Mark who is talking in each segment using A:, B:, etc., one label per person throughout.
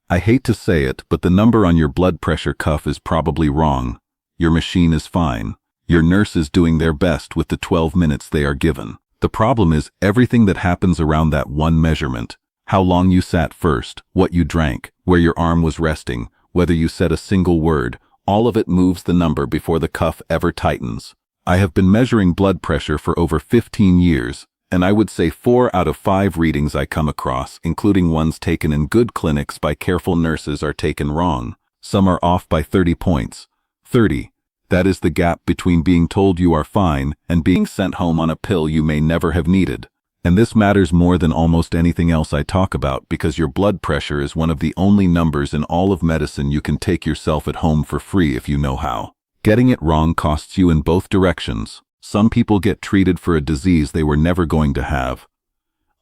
A: I hate to say it, but the number on your blood pressure cuff is probably wrong. Your machine is fine. Your nurse is doing their best with the 12 minutes they are given. The problem is everything that happens around that one measurement. How long you sat first, what you drank, where your arm was resting, whether you said a single word, all of it moves the number before the cuff ever tightens. I have been measuring blood pressure for over 15 years, and I would say 4 out of 5 readings I come across, including ones taken in good clinics by careful nurses, are taken wrong. Some are off by 30 points. 30. That is the gap between being told you are fine and being sent home on a pill you may never have needed. And this matters more than almost anything else I talk about, because your blood pressure is one of the only numbers in all of medicine you can take yourself at home for free if you know how. Getting it wrong costs you in both directions. Some people get treated for a disease they were never going to have.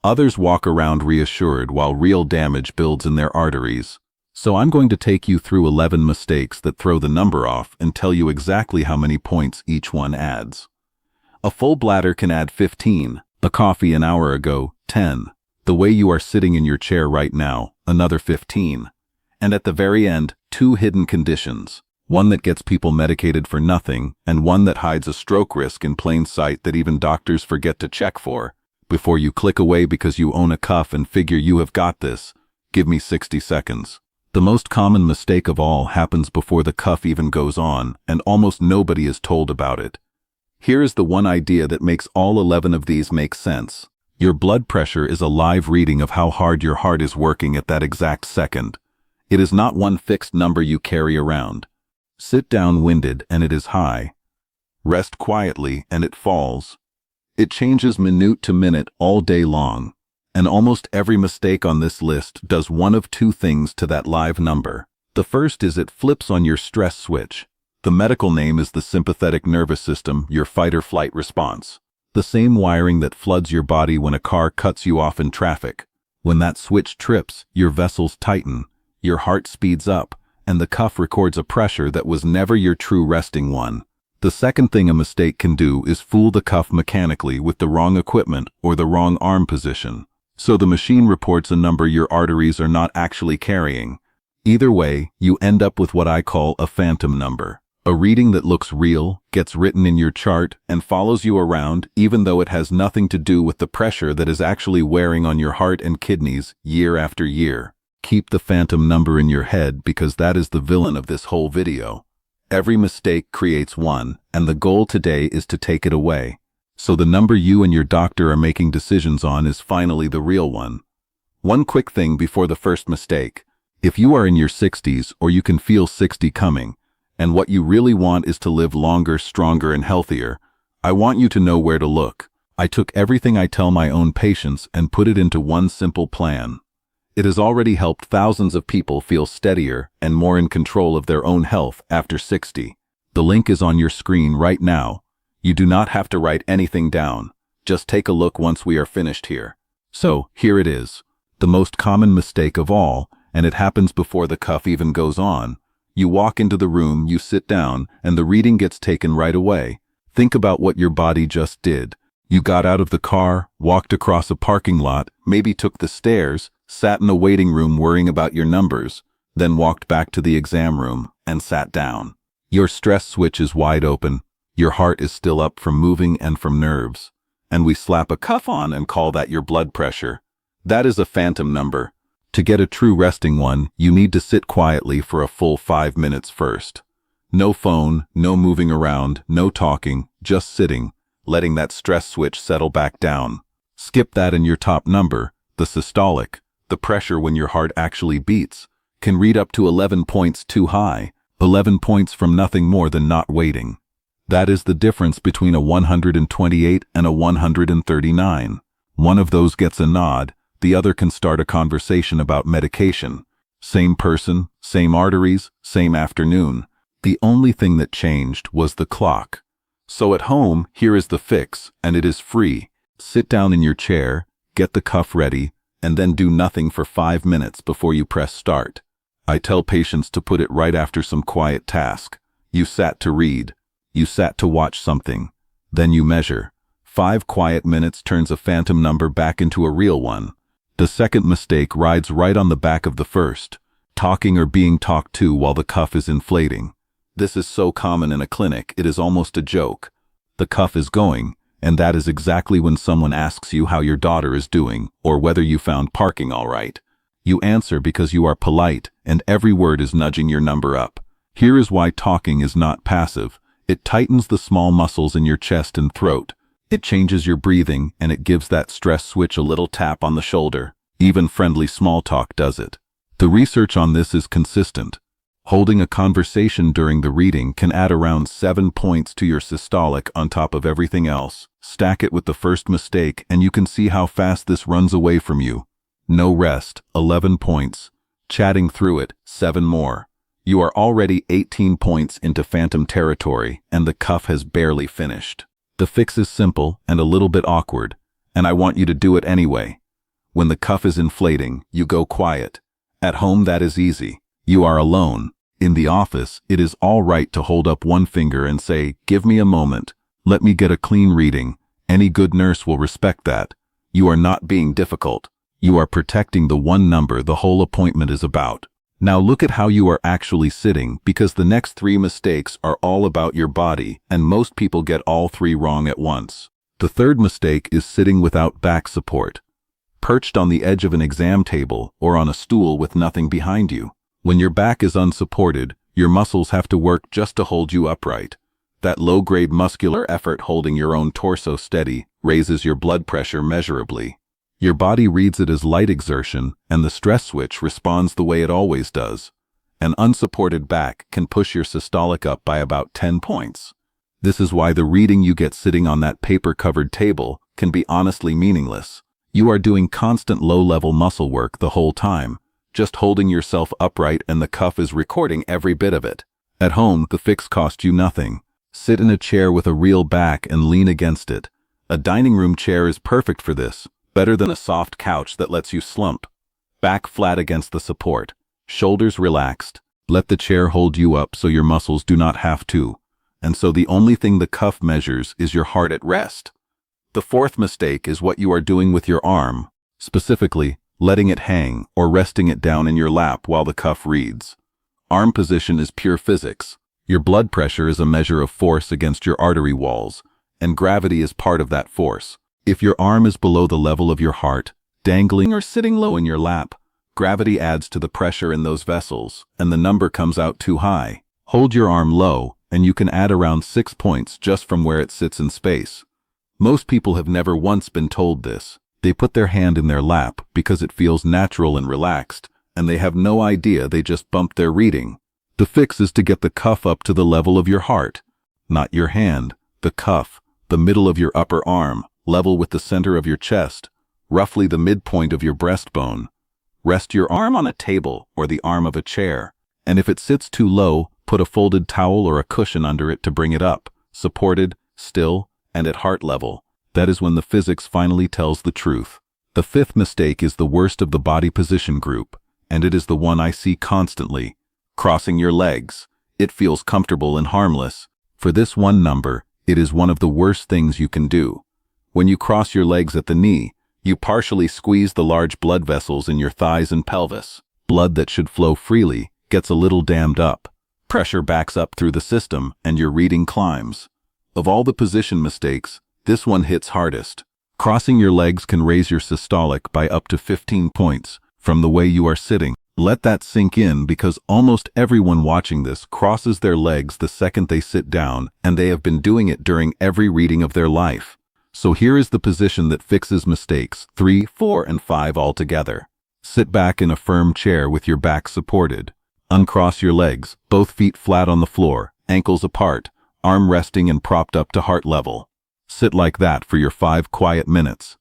A: Others walk around reassured while real damage builds in their arteries. So I'm going to take you through 11 mistakes that throw the number off and tell you exactly how many points each one adds. A full bladder can add 15. A coffee an hour ago, 10. The way you are sitting in your chair right now, another 15. And at the very end, 2 hidden conditions. One that gets people medicated for nothing, and one that hides a stroke risk in plain sight that even doctors forget to check for. Before you click away because you own a cuff and figure you have got this, give me 60 seconds. The most common mistake of all happens before the cuff even goes on, and almost nobody is told about it. Here is the one idea that makes all 11 of these make sense. Your blood pressure is a live reading of how hard your heart is working at that exact second. It is not one fixed number you carry around. Sit down winded and it is high. Rest quietly and it falls. It changes minute to minute all day long. And almost every mistake on this list does one of 2 things to that live number. The first is it flips on your stress switch. The medical name is the sympathetic nervous system, your fight-or-flight response. The same wiring that floods your body when a car cuts you off in traffic. When that switch trips, your vessels tighten, your heart speeds up, and the cuff records a pressure that was never your true resting one. The second thing a mistake can do is fool the cuff mechanically with the wrong equipment or the wrong arm position. So the machine reports a number your arteries are not actually carrying. Either way, you end up with what I call a phantom number. A reading that looks real, gets written in your chart, and follows you around even though it has nothing to do with the pressure that is actually wearing on your heart and kidneys year after year. Keep the phantom number in your head because that is the villain of this whole video. Every mistake creates one, and the goal today is to take it away. So the number you and your doctor are making decisions on is finally the real one. One quick thing before the first mistake. If you are in your 60s or you can feel 60 coming, and what you really want is to live longer, stronger, and healthier, I want you to know where to look. I took everything I tell my own patients and put it into one simple plan. It has already helped thousands of people feel steadier and more in control of their own health after 60. The link is on your screen right now. You do not have to write anything down. Just take a look once we are finished here. So, here it is. The most common mistake of all, and it happens before the cuff even goes on. You walk into the room, you sit down, and the reading gets taken right away. Think about what your body just did. You got out of the car, walked across a parking lot, maybe took the stairs, sat in a waiting room worrying about your numbers, then walked back to the exam room and sat down. Your stress switch is wide open. Your heart is still up from moving and from nerves. And we slap a cuff on and call that your blood pressure. That is a phantom number. To get a true resting one, you need to sit quietly for a full 5 minutes first. No phone, no moving around, no talking, just sitting, letting that stress switch settle back down. Skip that and your top number, the systolic, the pressure when your heart actually beats, can read up to 11 points too high, 11 points from nothing more than not waiting. That is the difference between a 128 and a 139. One of those gets a nod, the other can start a conversation about medication. Same person, same arteries, same afternoon. The only thing that changed was the clock. So at home, here is the fix, and it is free. Sit down in your chair, get the cuff ready, and then do nothing for 5 minutes before you press start. I tell patients to put it right after some quiet task. You sat to read. You sat to watch something. Then you measure. 5 quiet minutes turns a phantom number back into a real one. The second mistake rides right on the back of the first. talking or being talked to while the cuff is inflating. This is so common in a clinic, it is almost a joke. The cuff is going, and that is exactly when someone asks you how your daughter is doing or whether you found parking all right. You answer because you are polite, and every word is nudging your number up. Here is why talking is not passive. It tightens the small muscles in your chest and throat. It changes your breathing, and it gives that stress switch a little tap on the shoulder. Even friendly small talk does it. The research on this is consistent. Holding a conversation during the reading can add around 7 points to your systolic on top of everything else. Stack it with the first mistake, and you can see how fast this runs away from you. No rest, 11 points. Chatting through it, 7 more. You are already 18 points into phantom territory, and the cuff has barely finished. The fix is simple and a little bit awkward, and I want you to do it anyway. When the cuff is inflating, you go quiet. At home, that is easy. You are alone. In the office, it is all right to hold up one finger and say, "Give me a moment. Let me get a clean reading." Any good nurse will respect that. You are not being difficult. You are protecting the one number the whole appointment is about. Now look at how you are actually sitting, because the next 3 mistakes are all about your body, and most people get all 3 wrong at once. The third mistake is sitting without back support. Perched on the edge of an exam table or on a stool with nothing behind you. When your back is unsupported, your muscles have to work just to hold you upright. That low-grade muscular effort holding your own torso steady raises your blood pressure measurably. Your body reads it as light exertion, and the stress switch responds the way it always does. An unsupported back can push your systolic up by about 10 points. This is why the reading you get sitting on that paper-covered table can be honestly meaningless. You are doing constant low-level muscle work the whole time, just holding yourself upright, and the cuff is recording every bit of it. At home, the fix cost you nothing. Sit in a chair with a real back and lean against it. A dining room chair is perfect for this, better than a soft couch that lets you slump. Back flat against the support, shoulders relaxed. Let the chair hold you up so your muscles do not have to. And so the only thing the cuff measures is your heart at rest. The fourth mistake is what you are doing with your arm, specifically, letting it hang or resting it down in your lap while the cuff reads. Arm position is pure physics. Your blood pressure is a measure of force against your artery walls, and gravity is part of that force. If your arm is below the level of your heart, dangling or sitting low in your lap, gravity adds to the pressure in those vessels, and the number comes out too high. Hold your arm low, and you can add around 6 points just from where it sits in space. Most people have never once been told this. They put their hand in their lap because it feels natural and relaxed, and they have no idea they just bumped their reading. The fix is to get the cuff up to the level of your heart. Not your hand, the cuff, the middle of your upper arm, level with the center of your chest, roughly the midpoint of your breastbone. Rest your arm on a table or the arm of a chair, and if it sits too low, put a folded towel or a cushion under it to bring it up, supported, still, and at heart level. That is when the physics finally tells the truth. The fifth mistake is the worst of the body position group, and it is the one I see constantly. Crossing your legs. It feels comfortable and harmless. For this one number, it is one of the worst things you can do. When you cross your legs at the knee, you partially squeeze the large blood vessels in your thighs and pelvis. Blood that should flow freely gets a little dammed up. Pressure backs up through the system, and your reading climbs. Of all the position mistakes, this one hits hardest. Crossing your legs can raise your systolic by up to 15 points from the way you are sitting. Let that sink in, because almost everyone watching this crosses their legs the second they sit down, and they have been doing it during every reading of their life. So here is the position that fixes mistakes 3, 4, and 5 all together. Sit back in a firm chair with your back supported. Uncross your legs, both feet flat on the floor, ankles apart, arm resting and propped up to heart level. Sit like that for your 5 quiet minutes.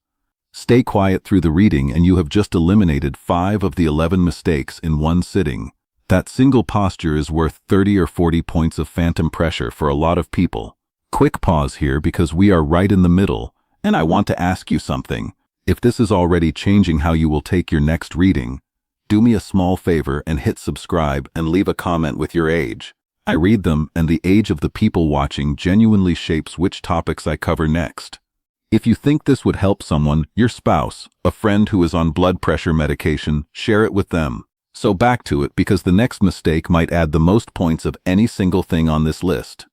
A: Stay quiet through the reading, and you have just eliminated 5 of the 11 mistakes in one sitting. That single posture is worth 30 or 40 points of phantom pressure for a lot of people. Quick pause here, because we are right in the middle, and I want to ask you something. If this is already changing how you will take your next reading, do me a small favor and hit subscribe and leave a comment with your age. I read them, and the age of the people watching genuinely shapes which topics I cover next. If you think this would help someone, your spouse, a friend who is on blood pressure medication, share it with them. So back to it, because the next mistake might add the most points of any single thing on this list.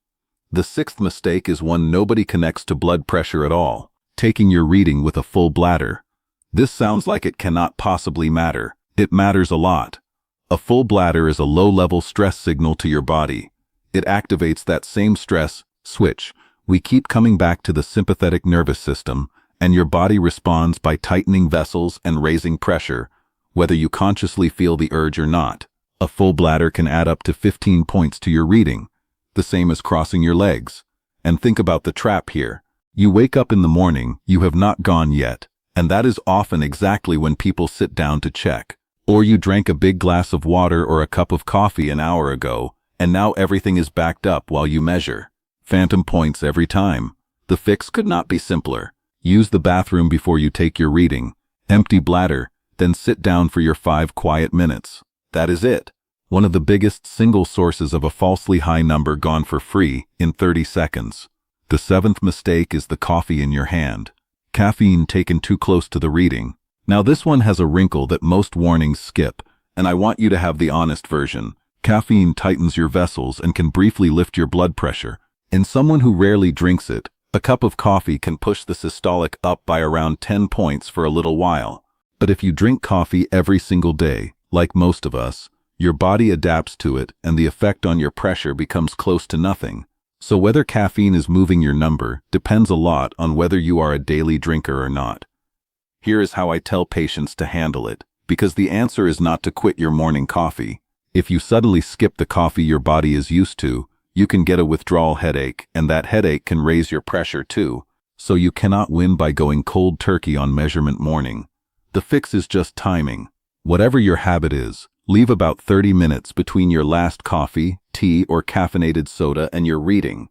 A: The sixth mistake is one nobody connects to blood pressure at all: taking your reading with a full bladder. This sounds like it cannot possibly matter. It matters a lot. A full bladder is a low-level stress signal to your body. It activates that same stress switch. We keep coming back to the sympathetic nervous system, and your body responds by tightening vessels and raising pressure, whether you consciously feel the urge or not. A full bladder can add up to 15 points to your reading, the same as crossing your legs. And think about the trap here. You wake up in the morning, you have not gone yet, and that is often exactly when people sit down to check. Or you drank a big glass of water or a cup of coffee an hour ago, and now everything is backed up while you measure. Phantom points every time. The fix could not be simpler. Use the bathroom before you take your reading. Empty bladder, then sit down for your 5 quiet minutes. That is it. One of the biggest single sources of a falsely high number gone for free in 30 seconds. The seventh mistake is the coffee in your hand. Caffeine taken too close to the reading. Now this one has a wrinkle that most warnings skip, and I want you to have the honest version. Caffeine tightens your vessels and can briefly lift your blood pressure. In someone who rarely drinks it, a cup of coffee can push the systolic up by around 10 points for a little while. But if you drink coffee every single day, like most of us, your body adapts to it and the effect on your pressure becomes close to nothing. So whether caffeine is moving your number depends a lot on whether you are a daily drinker or not. Here is how I tell patients to handle it, because the answer is not to quit your morning coffee. If you suddenly skip the coffee your body is used to, you can get a withdrawal headache, and that headache can raise your pressure too. So you cannot win by going cold turkey on measurement morning. The fix is just timing. Whatever your habit is, leave about 30 minutes between your last coffee, tea, or caffeinated soda and your reading.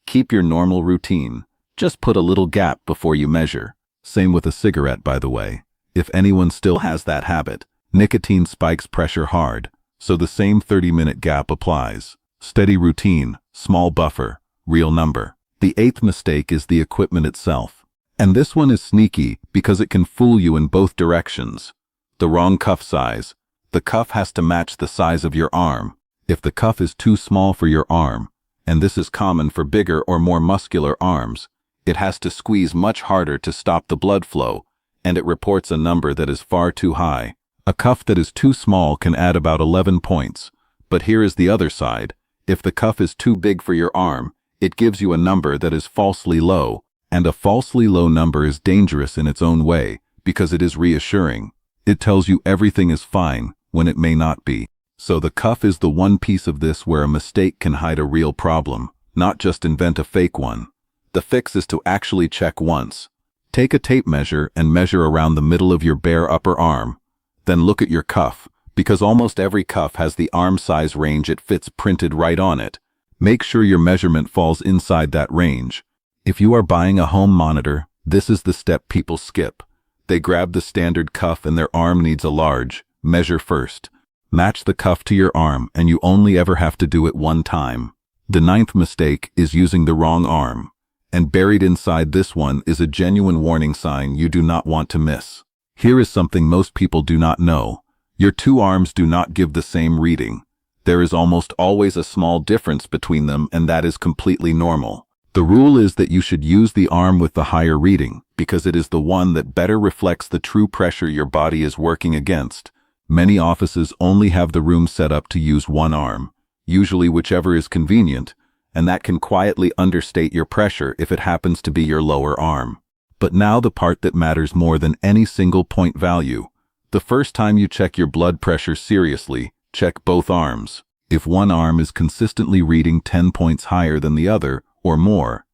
A: Keep your normal routine. Just put a little gap before you measure. Same with a cigarette, by the way. If anyone still has that habit, nicotine spikes pressure hard, so the same 30-minute gap applies. Steady routine, small buffer, real number. The eighth mistake is the equipment itself. And this one is sneaky because it can fool you in both directions. The wrong cuff size. The cuff has to match the size of your arm. If the cuff is too small for your arm, and this is common for bigger or more muscular arms, it has to squeeze much harder to stop the blood flow, and it reports a number that is far too high. A cuff that is too small can add about 11 points. But here is the other side. If the cuff is too big for your arm, it gives you a number that is falsely low, and a falsely low number is dangerous in its own way, because it is reassuring. It tells you everything is fine, when it may not be. So the cuff is the one piece of this where a mistake can hide a real problem, not just invent a fake one. The fix is to actually check once. Take a tape measure and measure around the middle of your bare upper arm. Then look at your cuff, because almost every cuff has the arm size range it fits printed right on it. Make sure your measurement falls inside that range. If you are buying a home monitor, this is the step people skip. They grab the standard cuff and their arm needs a large. Measure first. Match the cuff to your arm, and you only ever have to do it one time. The ninth mistake is using the wrong arm. And buried inside this one is a genuine warning sign you do not want to miss. Here is something most people do not know. Your two arms do not give the same reading. There is almost always a small difference between them, and that is completely normal. The rule is that you should use the arm with the higher reading, because it is the one that better reflects the true pressure your body is working against. Many offices only have the room set up to use one arm, usually whichever is convenient, and that can quietly understate your pressure if it happens to be your lower arm. But now the part that matters more than any single point value. The first time you check your blood pressure seriously, check both arms. If one arm is consistently reading 10 points higher than the other, or more,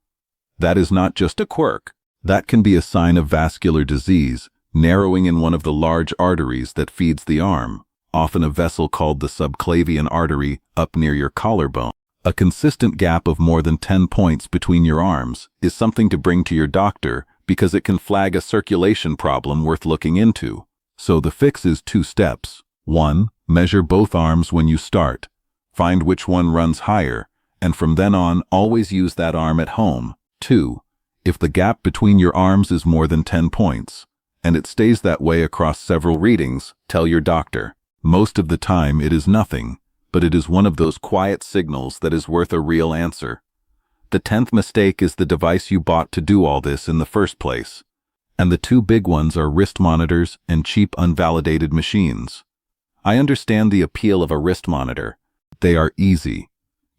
A: that is not just a quirk. That can be a sign of vascular disease, narrowing in one of the large arteries that feeds the arm, often a vessel called the subclavian artery up near your collarbone. A consistent gap of more than 10 points between your arms is something to bring to your doctor because it can flag a circulation problem worth looking into. So the fix is 2 steps. 1. Measure both arms when you start. Find which one runs higher, and from then on, always use that arm at home. 2. If the gap between your arms is more than 10 points, and it stays that way across several readings, tell your doctor. Most of the time it is nothing, but it is one of those quiet signals that is worth a real answer. The 10th mistake is the device you bought to do all this in the first place. And the two big ones are wrist monitors and cheap unvalidated machines. I understand the appeal of a wrist monitor. They are easy.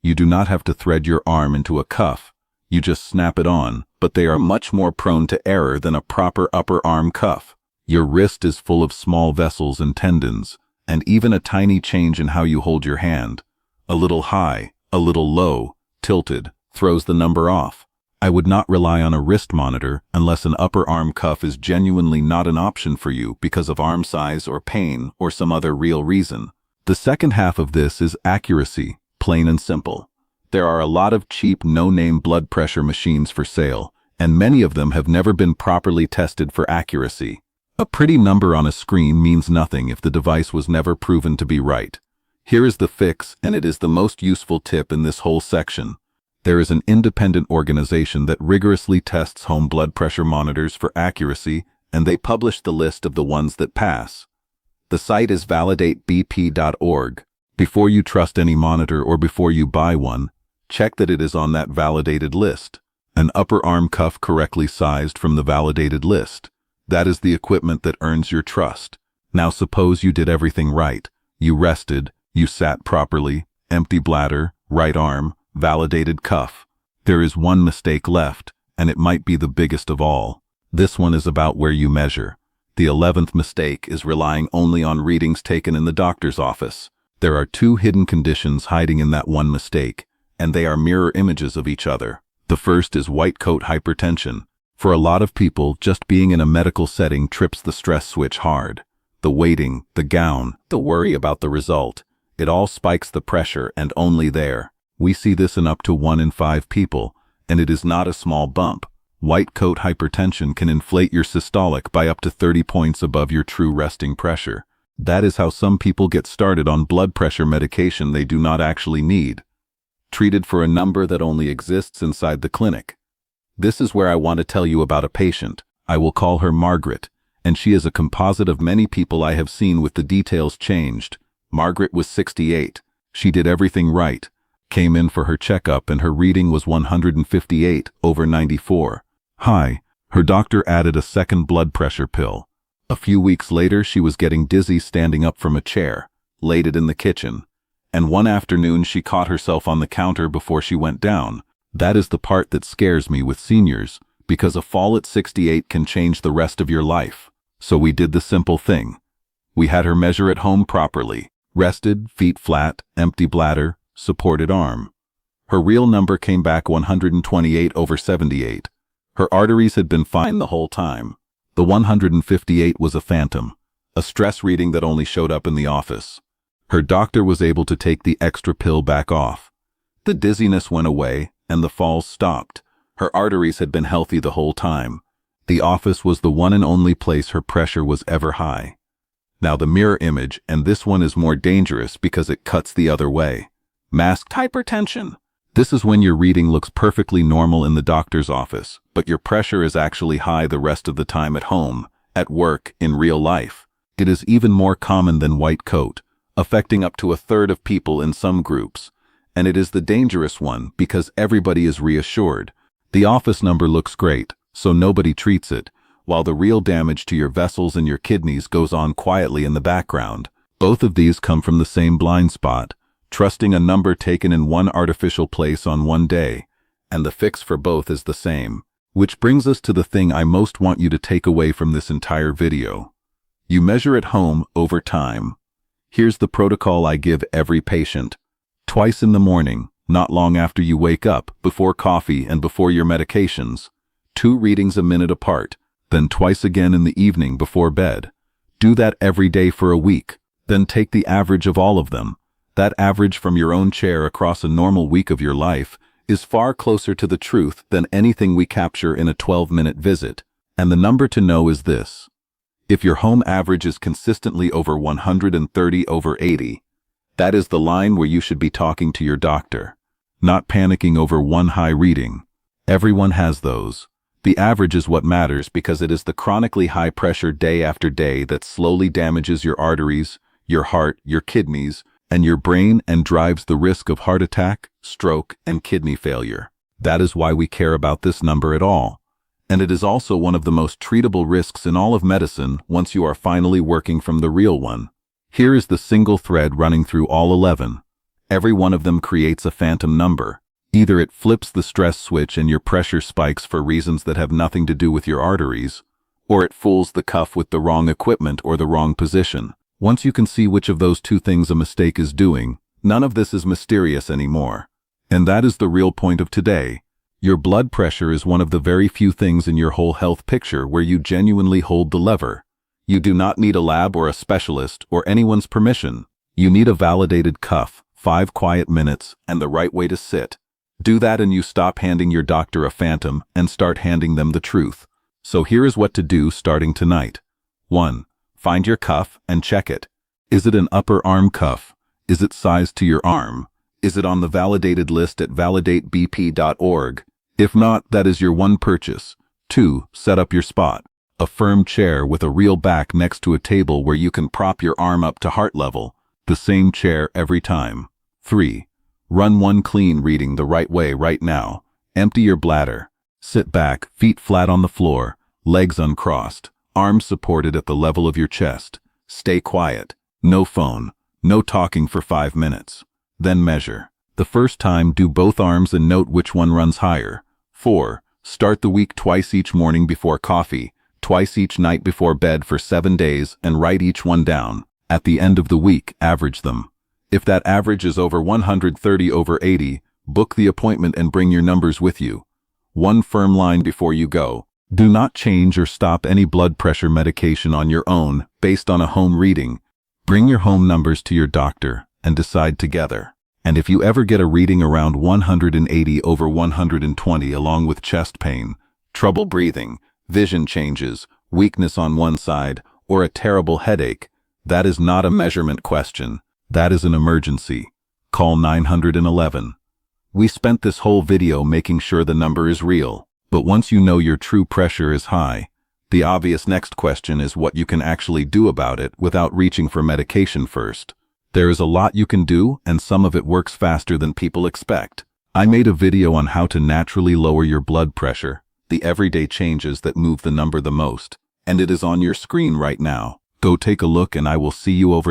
A: You do not have to thread your arm into a cuff. You just snap it on, but they are much more prone to error than a proper upper arm cuff. Your wrist is full of small vessels and tendons, and even a tiny change in how you hold your hand, a little high, a little low, tilted, throws the number off. I would not rely on a wrist monitor unless an upper arm cuff is genuinely not an option for you because of arm size or pain or some other real reason. The second half of this is accuracy, plain and simple. There are a lot of cheap no-name blood pressure machines for sale, and many of them have never been properly tested for accuracy. A pretty number on a screen means nothing if the device was never proven to be right. Here is the fix, and it is the most useful tip in this whole section. There is an independent organization that rigorously tests home blood pressure monitors for accuracy, and they publish the list of the ones that pass. The site is validatebp.org. Before you trust any monitor or before you buy one, check that it is on that validated list. An upper arm cuff correctly sized from the validated list. That is the equipment that earns your trust. Now suppose you did everything right. You rested, you sat properly, empty bladder, right arm, validated cuff. There is one mistake left, and it might be the biggest of all. This one is about where you measure. The 11th mistake is relying only on readings taken in the doctor's office. There are two hidden conditions hiding in that one mistake, and they are mirror images of each other. The first is white coat hypertension. For a lot of people, just being in a medical setting trips the stress switch hard. The waiting, the gown, the worry about the result. It all spikes the pressure, and only there. We see this in up to 1 in 5 people, and it is not a small bump. White coat hypertension can inflate your systolic by up to 30 points above your true resting pressure. That is how some people get started on blood pressure medication they do not actually need. Treated for a number that only exists inside the clinic. This is where I want to tell you about a patient. I will call her Margaret, and she is a composite of many people I have seen with the details changed. Margaret was 68. She did everything right. Came in for her checkup and her reading was 158/94. High. Her doctor added a second blood pressure pill. A few weeks later she was getting dizzy standing up from a chair, laid it in the kitchen. And one afternoon she caught herself on the counter before she went down. That is the part that scares me with seniors, because a fall at 68 can change the rest of your life. So we did the simple thing. We had her measure at home properly. Rested, feet flat, empty bladder, supported arm. Her real number came back 128/78. Her arteries had been fine the whole time. The 158 was a phantom, a stress reading that only showed up in the office. Her doctor was able to take the extra pill back off. The dizziness went away, and the falls stopped. Her arteries had been healthy the whole time. The office was the one and only place her pressure was ever high. Now the mirror image, and this one is more dangerous because it cuts the other way. Masked hypertension. This is when your reading looks perfectly normal in the doctor's office, but your pressure is actually high the rest of the time at home, at work, in real life. It is even more common than white coat, affecting up to a third of people in some groups. And it is the dangerous one because everybody is reassured. The office number looks great, so nobody treats it, while the real damage to your vessels and your kidneys goes on quietly in the background. Both of these come from the same blind spot, trusting a number taken in one artificial place on one day, and the fix for both is the same. Which brings us to the thing I most want you to take away from this entire video. You measure at home over time. Here's the protocol I give every patient. Twice in the morning, not long after you wake up, before coffee and before your medications. 2 readings a minute apart, then twice again in the evening before bed. Do that every day for a week, then take the average of all of them. That average from your own chair across a normal week of your life is far closer to the truth than anything we capture in a 12-minute visit. And the number to know is this. If your home average is consistently over 130/80, that is the line where you should be talking to your doctor, not panicking over one high reading. Everyone has those. The average is what matters because it is the chronically high pressure day after day that slowly damages your arteries, your heart, your kidneys, and your brain, and drives the risk of heart attack, stroke, and kidney failure. That is why we care about this number at all. And it is also one of the most treatable risks in all of medicine once you are finally working from the real one. Here is the single thread running through all 11. Every one of them creates a phantom number. Either it flips the stress switch and your pressure spikes for reasons that have nothing to do with your arteries, or it fools the cuff with the wrong equipment or the wrong position. Once you can see which of those two things a mistake is doing, none of this is mysterious anymore. And that is the real point of today. Your blood pressure is one of the very few things in your whole health picture where you genuinely hold the lever. You do not need a lab or a specialist or anyone's permission. You need a validated cuff, 5 quiet minutes, and the right way to sit. Do that and you stop handing your doctor a phantom and start handing them the truth. So here is what to do starting tonight. 1. Find your cuff and check it. Is it an upper arm cuff? Is it sized to your arm? Is it on the validated list at validatebp.org? If not, that is your one purchase. 2. Set up your spot. A firm chair with a real back next to a table where you can prop your arm up to heart level. The same chair every time. 3. Run one clean reading the right way right now. Empty your bladder. Sit back, feet flat on the floor, legs uncrossed, arms supported at the level of your chest. Stay quiet. No phone. No talking for 5 minutes. Then measure. The first time, do both arms and note which one runs higher. 4. Start the week twice each morning before coffee, twice each night before bed for 7 days, and write each one down. At the end of the week, average them. If that average is over 130/80, book the appointment and bring your numbers with you. One firm line before you go. Do not change or stop any blood pressure medication on your own based on a home reading. Bring your home numbers to your doctor and decide together. And if you ever get a reading around 180/120 along with chest pain, trouble breathing, vision changes, weakness on one side, or a terrible headache, that is not a measurement question. That is an emergency. Call 911. We spent this whole video making sure the number is real, but once you know your true pressure is high, the obvious next question is what you can actually do about it without reaching for medication first. There is a lot you can do, and some of it works faster than people expect. I made a video on how to naturally lower your blood pressure, the everyday changes that move the number the most, and it is on your screen right now. Go take a look and I will see you over